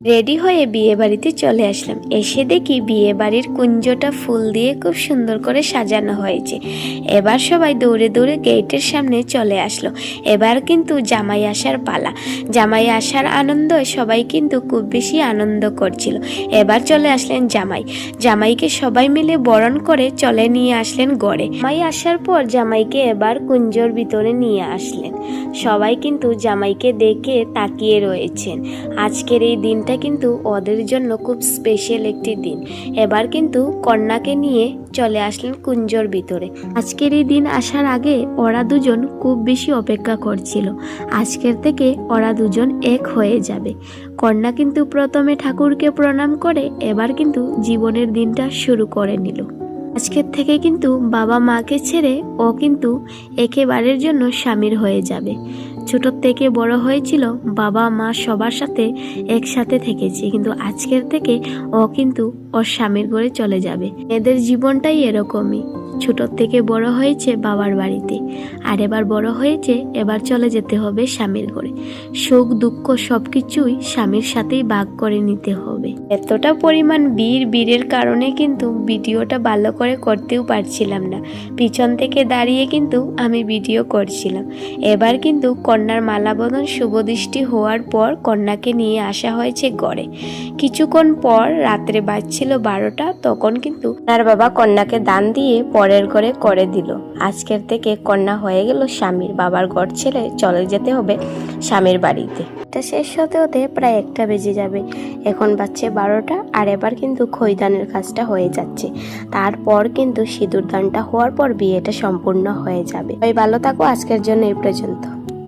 Ready হয়ে বিয়ে বাড়িতে চলে আসলাম। এসে দেখি বিয়ে বাড়ির কুঞ্জটা ফুল দিয়ে খুব সুন্দর করে সাজানো হয়েছে। এবার সবাই দৌড়ে দৌড়ে গেটের সামনে চলে আসলো। এবার কিন্তু জামাই আসার পালা। জামাই আসার আনন্দ সবাই কিন্তু খুব বেশি আনন্দ করছিল। এবার চলে আসলেন জামাই। জামাইকে সবাই মিলে বরণ করে চলে নিয়ে আসলেন গড়ে। জামাই আসার পর জামাইকে এবার কুঞ্জর ভিতরে নিয়ে আসলেন। সবাই কিন্তু জামাইকে দেখে তাকিয়ে রয়েছেন। আজকের এই দিনটা কিন্তু ওদের জন্য খুব স্পেশাল একটি দিন। এবার কিন্তু কন্যাকে নিয়ে চলে আসলেন কুঞ্জর ভিতরে। আজকের এই দিন আসার আগে ওরা দুজন খুব বেশি অপেক্ষা করছিল। আজকের থেকে ওরা দুজন এক হয়ে যাবে। কন্যা কিন্তু প্রথমে ঠাকুরকে প্রণাম করে এবার কিন্তু জীবনের দিনটা শুরু করে নিল। আজকের থেকে কিন্তু বাবা মাকে ছেড়ে ও কিন্তু একেবারের জন্য স্বামীর হয়ে যাবে। ছোট থেকে বড় হয়েছিল, বাবা মা সবার সাথে একসাথে থেকেছে, কিন্তু আজকের থেকে ও কিন্তু ওর স্বামীর ঘরে চলে যাবে। এদের জীবনটাই এরকমই। ছোট থেকে বড় হয়েছে বাবার বাড়িতে, আর এবার বড় হয়েছে, এবার চলে যেতে হবে স্বামীর ঘরে। সুখ দুঃখ সবকিছুই স্বামীর সাথেই ভাগ করে নিতে হবে। এতটা পরিমাণ বীরের কারণে কিন্তু ভিডিওটা ভালো করে করতেও পারছিলাম না। পিছন থেকে দাঁড়িয়ে কিন্তু আমি ভিডিও করছিলাম। এবার কিন্তু কন্যার মালাবদন শুভদৃষ্টি হওয়ার পর কন্যাকে নিয়ে আসা হয়েছে ঘরে। কিছুক্ষণ পর রাত্রে বাজছিল 12টা, তখন কিন্তু তার বাবা কন্যাকে দান দিয়ে পরের ঘরে করে দিল। আজকের থেকে কন্যা হয়ে গেল স্বামীর। বাবার ঘর ছেড়ে চলে যেতে হবে স্বামীর বাড়িতে। এটা শেষ হতে হতে প্রায় 1টা বেজে যাবে। এখন বাজছে 12টা, আর এবার কিন্তু খৈদানের কাজটা হয়ে যাচ্ছে। তারপর কিন্তু সিঁদুর দানটা হওয়ার পর বিয়েটা সম্পূর্ণ হয়ে যাবে। ভালো থাকো, আজকের জন্য এই পর্যন্ত।